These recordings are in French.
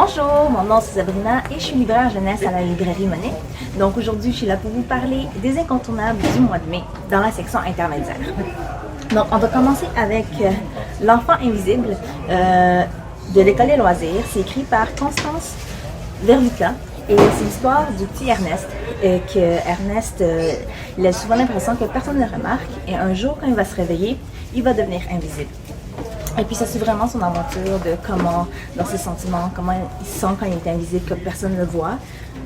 Bonjour, mon nom c'est Sabrina et je suis libraire jeunesse à la librairie Monet. Donc aujourd'hui, je suis là pour vous parler des incontournables du mois de mai dans la section intermédiaire. Donc on va commencer avec L'Enfant invisible de l'École des loisirs. C'est écrit par Constance Verluca et c'est l'histoire du petit Ernest. Ernest, il a souvent l'impression que personne ne le remarque et un jour quand il va se réveiller, il va devenir invisible. Et puis ça suit vraiment son aventure de comment, dans ses sentiments, comment il sent quand il est invisible, que personne ne le voit,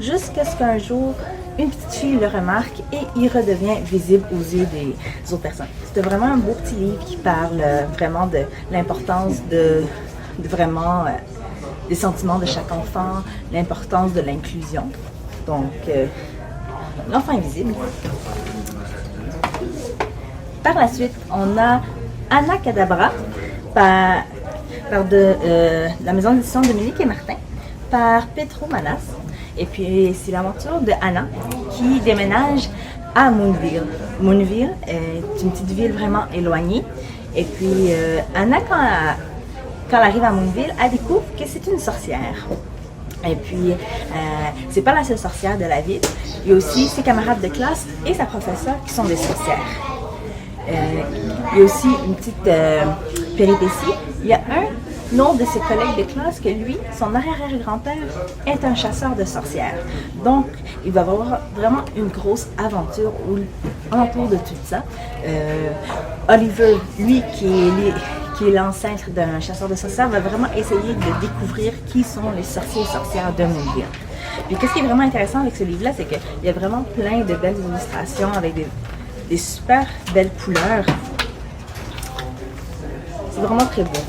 jusqu'à ce qu'un jour, une petite fille le remarque et il redevient visible aux yeux des autres personnes. C'était vraiment un beau petit livre qui parle vraiment de l'importance de vraiment des sentiments de chaque enfant, l'importance de l'inclusion. Donc, L'Enfant invisible. Par la suite, on a Anna Cadabra, par la maison d'édition de Dominique et Martin, par Pedro Manas. Et puis, c'est l'aventure de Anna qui déménage à Moonville. Moonville est une petite ville vraiment éloignée. Et puis, Anna, quand elle arrive à Moonville, elle découvre que c'est une sorcière. Et puis, c'est pas la seule sorcière de la ville. Il y a aussi ses camarades de classe et sa professeure qui sont des sorcières. Il y a aussi une petite péripétie. Il y a un autre de ses collègues de classe que lui, son arrière-grand-père, est un chasseur de sorcières. Donc, il va avoir vraiment une grosse aventure autour de tout ça. Oliver, lui, qui est l'ancêtre d'un chasseur de sorcières, va vraiment essayer de découvrir qui sont les sorciers et sorcières de Moonville. Puis, qu'est-ce qui est vraiment intéressant avec ce livre-là, c'est qu'il y a vraiment plein de belles illustrations avec des super belles couleurs. C'est vraiment très beau.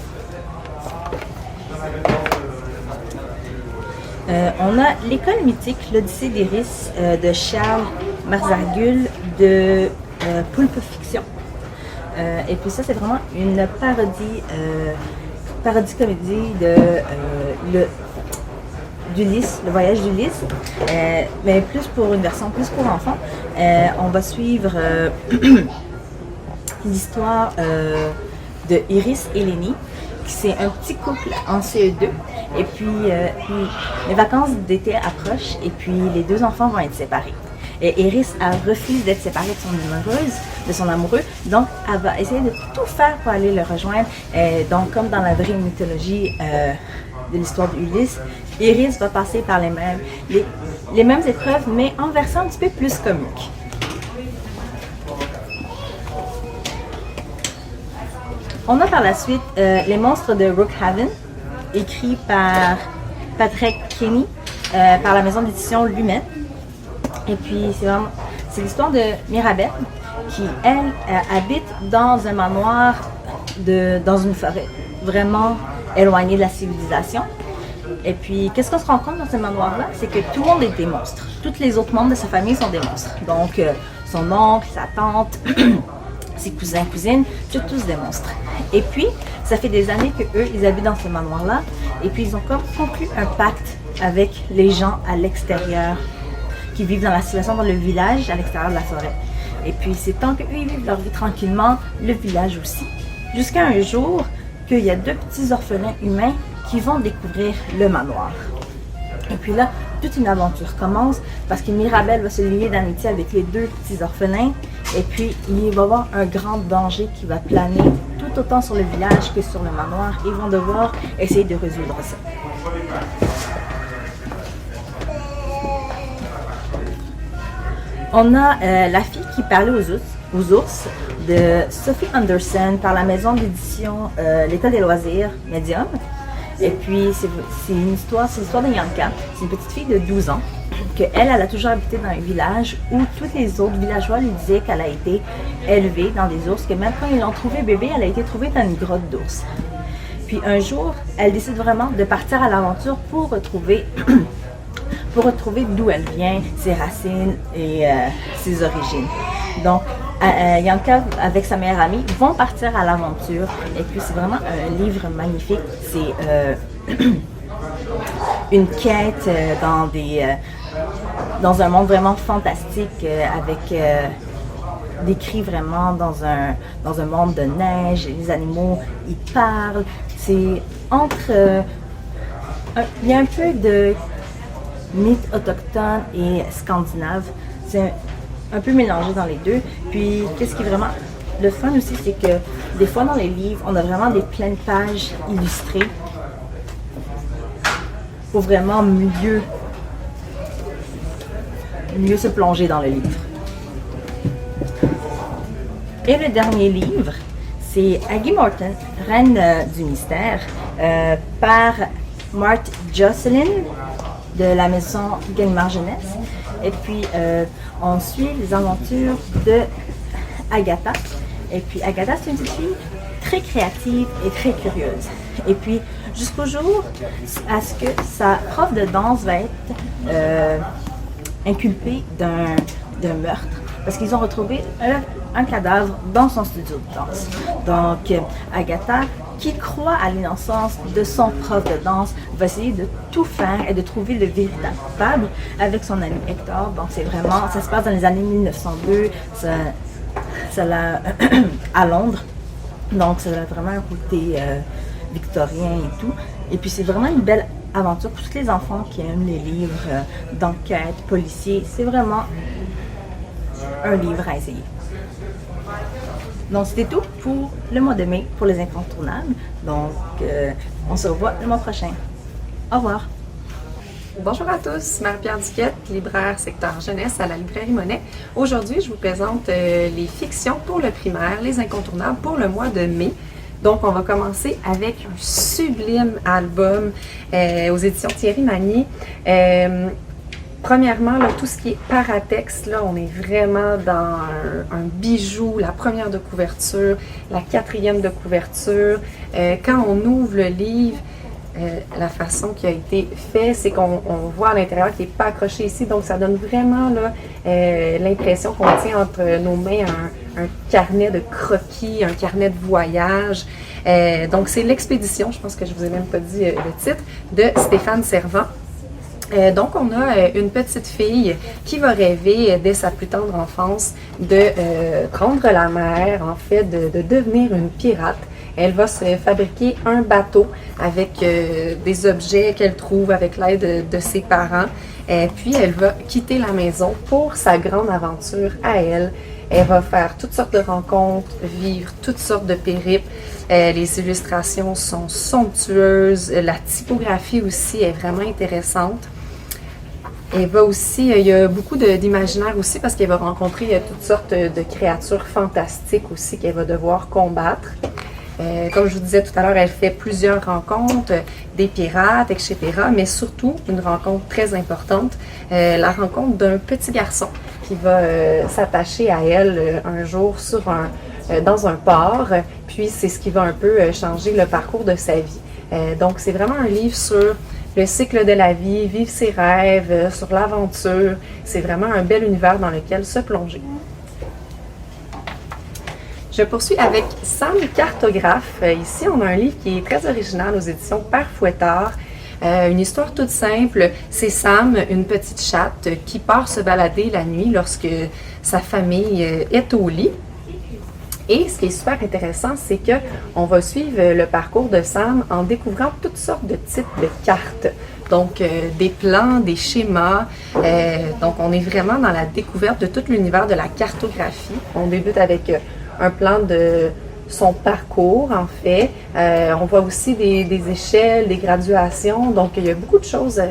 On a L'école mythique, l'Odyssée d'Iris de Charles Marzagul de Pulp Fiction. Et puis ça, c'est vraiment une parodie comédie d'Ulysse, le voyage d'Ulysse, mais une version plus pour enfants. On va suivre l'histoire de Iris et Lenny, qui c'est un petit couple en CE2, et puis les vacances d'été approchent, et puis les deux enfants vont être séparés. Et Iris refuse d'être séparée de son amoureux, donc elle va essayer de tout faire pour aller le rejoindre. Donc comme dans la vraie mythologie de l'histoire d'Ulysse, Iris va passer par les mêmes épreuves, mais en version un petit peu plus comique. On a par la suite Les monstres de Rookhaven, écrit par Patrick Kenny, par la maison d'édition Lumet. Et puis c'est l'histoire de Mirabelle qui, elle, habite dans un manoir, dans une forêt vraiment éloignée de la civilisation. Et puis, qu'est-ce qu'on se rend compte dans ce manoir-là? C'est que tout le monde est des monstres. Tous les autres membres de sa famille sont des monstres. Donc, son oncle, sa tante, ses cousins, cousines, c'est tous des monstres. Et puis, ça fait des années qu'eux, ils habitent dans ce manoir-là. Et puis, ils ont comme conclu un pacte avec les gens à l'extérieur, qui vivent dans la situation dans le village, à l'extérieur de la forêt. Et puis, c'est tant qu'eux, ils vivent leur vie tranquillement, le village aussi. Jusqu'à un jour, qu'il y a deux petits orphelins humains qui vont découvrir le manoir. Et puis là, toute une aventure commence parce que Mirabelle va se lier d'amitié avec les deux petits orphelins. Et puis, il va y avoir un grand danger qui va planer tout autant sur le village que sur le manoir. Ils vont devoir essayer de résoudre ça. On a La fille qui parlait aux ours de Sophie Anderson par la maison d'édition l'École des loisirs Medium. Et puis c'est l'histoire de Yanka. C'est une petite fille de 12 ans qu'elle a toujours habité dans un village où tous les autres villageois lui disaient qu'elle a été élevée dans des ours, que même quand ils l'ont trouvée bébé, elle a été trouvée dans une grotte d'ours. Puis un jour, elle décide vraiment de partir à l'aventure pour retrouver d'où elle vient, ses racines et ses origines. Donc, Yanka, avec sa meilleure amie, vont partir à l'aventure. Et puis, c'est vraiment un livre magnifique. C'est une quête dans un monde vraiment fantastique, avec décrit vraiment dans un monde de neige. Les animaux, ils parlent. C'est entre Il y a un peu de mythes autochtones et scandinaves. C'est un peu mélangé dans les deux. Puis, qu'est-ce qui est vraiment le fun aussi, c'est que des fois dans les livres, on a vraiment des pleines pages illustrées pour vraiment mieux se plonger dans le livre. Et le dernier livre, c'est Aggie Morton, Reine du mystère, par Marthe Jocelyn de la maison Gallimard Jeunesse. Et puis, on suit les aventures de Agatha. Et puis, Agatha, c'est une petite fille très créative et très curieuse. Et puis, jusqu'au jour à ce que sa prof de danse va être inculpée d'un meurtre. Parce qu'ils ont retrouvé un cadavre dans son studio de danse. Donc, Agatha, qui croit à l'innocence de son prof de danse, va essayer de tout faire et de trouver le véritable coupable avec son ami Hector. Donc, c'est vraiment, ça se passe dans les années 1902, à Londres. Donc, ça a vraiment un côté victorien et tout. Et puis, c'est vraiment une belle aventure pour tous les enfants qui aiment les livres d'enquête, policiers. C'est vraiment un livre à essayer. Donc, c'était tout pour le mois de mai pour les incontournables. Donc, on se revoit le mois prochain. Au revoir. Bonjour à tous, Marie-Pierre Duquette, libraire secteur jeunesse à la librairie Monet. Aujourd'hui, je vous présente les fictions pour le primaire, les incontournables pour le mois de mai. Donc, on va commencer avec un sublime album aux éditions Thierry Magny. Premièrement, là, tout ce qui est paratexte, là, on est vraiment dans un bijou, la première de couverture, la quatrième de couverture. Quand on ouvre le livre, la façon qui a été fait, c'est qu'on voit à l'intérieur qui n'est pas accroché ici, donc ça donne vraiment l'impression qu'on tient entre nos mains un carnet de croquis, un carnet de voyage. Donc c'est L'Expédition, je pense que je vous ai même pas dit le titre, de Stéphane Servant. Donc, on a une petite fille qui va rêver dès sa plus tendre enfance de prendre la mer, en fait, de devenir une pirate. Elle va se fabriquer un bateau avec des objets qu'elle trouve avec l'aide de ses parents. Puis, elle va quitter la maison pour sa grande aventure à elle. Elle va faire toutes sortes de rencontres, vivre toutes sortes de périples. Les illustrations sont somptueuses. La typographie aussi est vraiment intéressante. Elle va aussi, il y a beaucoup d'imaginaire aussi parce qu'elle va rencontrer toutes sortes de créatures fantastiques aussi qu'elle va devoir combattre. Comme je vous disais tout à l'heure, elle fait plusieurs rencontres, des pirates, etc. Mais surtout, une rencontre très importante, la rencontre d'un petit garçon qui va s'attacher à elle un jour dans un port. Puis c'est ce qui va un peu changer le parcours de sa vie. Donc c'est vraiment un livre sur le cycle de la vie, vivre ses rêves, sur l'aventure. C'est vraiment un bel univers dans lequel se plonger. Je poursuis avec Sam Cartographe. Ici, on a un livre qui est très original aux éditions Père Fouettard. Une histoire toute simple. C'est Sam, une petite chatte, qui part se balader la nuit lorsque sa famille est au lit. Et ce qui est super intéressant, c'est qu'on va suivre le parcours de Sam en découvrant toutes sortes de types de cartes. Donc, des plans, des schémas. Donc, on est vraiment dans la découverte de tout l'univers de la cartographie. On débute avec un plan de son parcours, en fait. On voit aussi des échelles, des graduations. Donc, il y a beaucoup de choses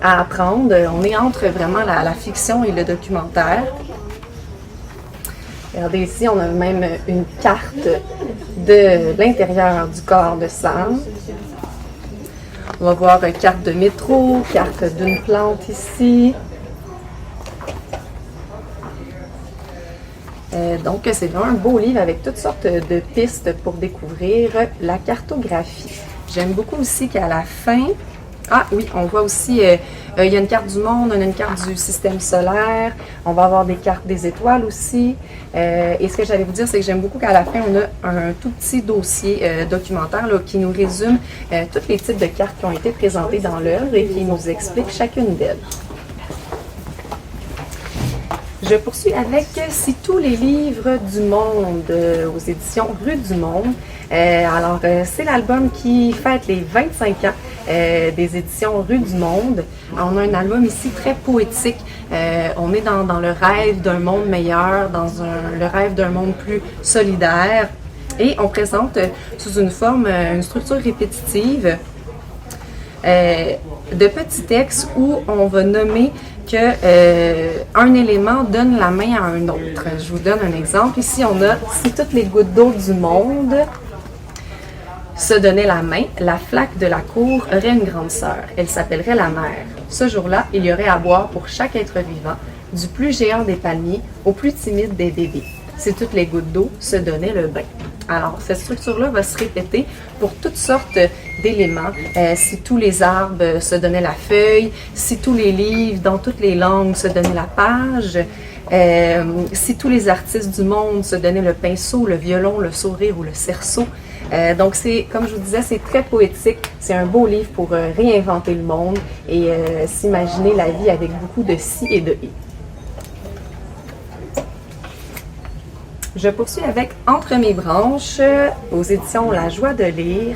à apprendre. On est entre vraiment la fiction et le documentaire. Regardez ici, on a même une carte de l'intérieur du corps de Sam. On va voir une carte de métro, carte d'une plante ici. Donc, c'est vraiment un beau livre avec toutes sortes de pistes pour découvrir la cartographie. J'aime beaucoup aussi qu'à la fin, ah oui, on voit aussi, il y a une carte du monde, on a une carte du système solaire, on va avoir des cartes des étoiles aussi. Et ce que j'allais vous dire, c'est que j'aime beaucoup qu'à la fin, on a un tout petit dossier documentaire là, qui nous résume tous les types de cartes qui ont été présentées dans l'œuvre et qui nous explique chacune d'elles. Je poursuis avec Si tous les livres du monde aux éditions Rue du Monde. Alors, c'est l'album qui fête les 25 ans des éditions Rue du Monde. Alors, on a un album ici très poétique. On est dans le rêve d'un monde meilleur, le rêve d'un monde plus solidaire. Et on présente sous une forme, une structure répétitive de petits textes où on va nommer que un élément donne la main à un autre. Je vous donne un exemple. Ici, on a « Si toutes les gouttes d'eau du monde se donnaient la main, la flaque de la cour aurait une grande sœur. Elle s'appellerait la mer. Ce jour-là, il y aurait à boire pour chaque être vivant, du plus géant des palmiers au plus timide des bébés. Si toutes les gouttes d'eau se donnaient le bain. » Alors, cette structure-là va se répéter pour toutes sortes d'éléments. Si tous les arbres se donnaient la feuille, si tous les livres dans toutes les langues se donnaient la page, si tous les artistes du monde se donnaient le pinceau, le violon, le sourire ou le cerceau. Donc, comme je vous disais, c'est très poétique. C'est un beau livre pour réinventer le monde et s'imaginer la vie avec beaucoup de si et de et. Je poursuis avec Entre mes branches, aux éditions La Joie de lire.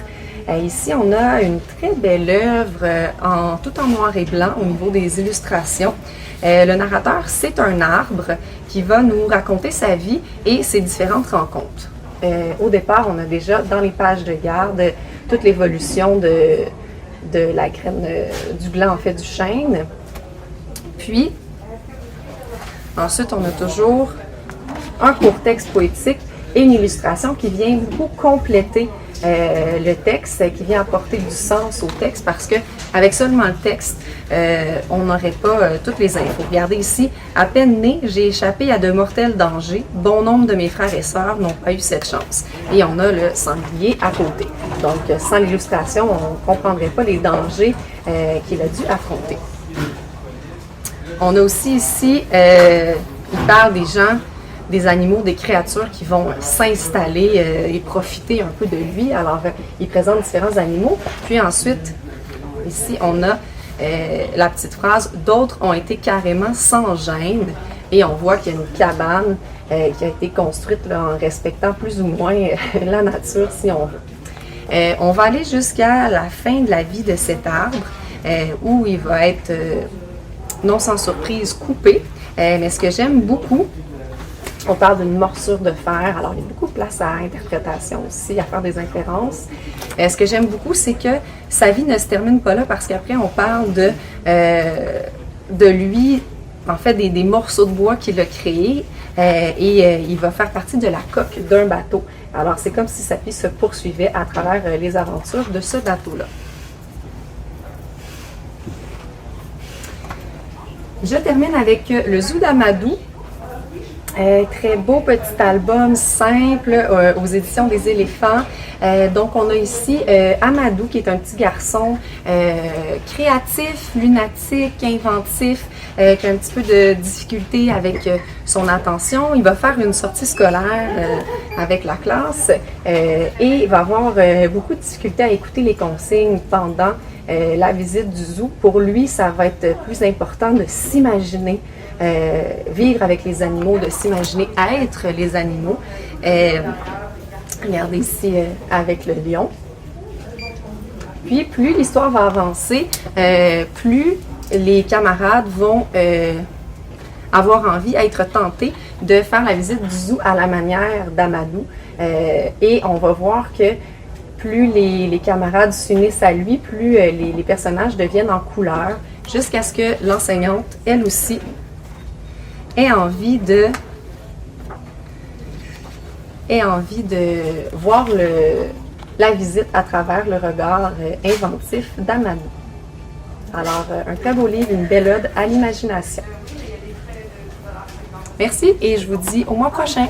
Ici, on a une très belle œuvre, tout en noir et blanc au niveau des illustrations. Le narrateur, c'est un arbre qui va nous raconter sa vie et ses différentes rencontres. Au départ, on a déjà dans les pages de garde toute l'évolution de la graine du gland, en fait, du chêne. Puis, ensuite, on a toujours un court texte poétique et une illustration qui vient beaucoup compléter le texte, qui vient apporter du sens au texte, parce que avec seulement le texte, on n'aurait pas toutes les infos. Regardez ici, à peine né, j'ai échappé à de mortels dangers. Bon nombre de mes frères et sœurs n'ont pas eu cette chance. Et on a le sanglier à côté. Donc, sans l'illustration, on ne comprendrait pas les dangers qu'il a dû affronter. On a aussi ici, il parle des gens, des animaux, des créatures qui vont s'installer et profiter un peu de lui. Alors, il présente différents animaux. Puis ensuite, ici, on a la petite phrase « D'autres ont été carrément sans gêne ». Et on voit qu'il y a une cabane qui a été construite là, en respectant plus ou moins la nature, si on veut. On va aller jusqu'à la fin de la vie de cet arbre, où il va être, non sans surprise, coupé. Mais ce que j'aime beaucoup, on parle d'une morsure de fer, alors il y a beaucoup de place à interprétation aussi, à faire des inférences. Ce que j'aime beaucoup, c'est que sa vie ne se termine pas là, parce qu'après on parle de lui, en fait des morceaux de bois qu'il a créés, et il va faire partie de la coque d'un bateau. Alors c'est comme si sa vie se poursuivait à travers les aventures de ce bateau-là. Je termine avec le Zoo d'Amadou. Très beau petit album simple aux éditions des éléphants. Donc on a ici Amadou, qui est un petit garçon créatif, lunatique, inventif, qui a un petit peu de difficulté avec son attention. Il va faire une sortie scolaire avec la classe et il va avoir beaucoup de difficulté à écouter les consignes pendant la visite du zoo. Pour lui, ça va être plus important de s'imaginer vivre avec les animaux, de s'imaginer être les animaux. Regardez ici avec le lion. Puis plus l'histoire va avancer, plus les camarades vont avoir envie, être tentés de faire la visite du zoo à la manière d'Amadou. Et on va voir que plus les camarades s'unissent à lui, plus les personnages deviennent en couleur, jusqu'à ce que l'enseignante, elle aussi, ait envie de voir la visite à travers le regard inventif d'Amadou. Alors, un très beau livre, une belle ode à l'imagination. Merci et je vous dis au mois prochain.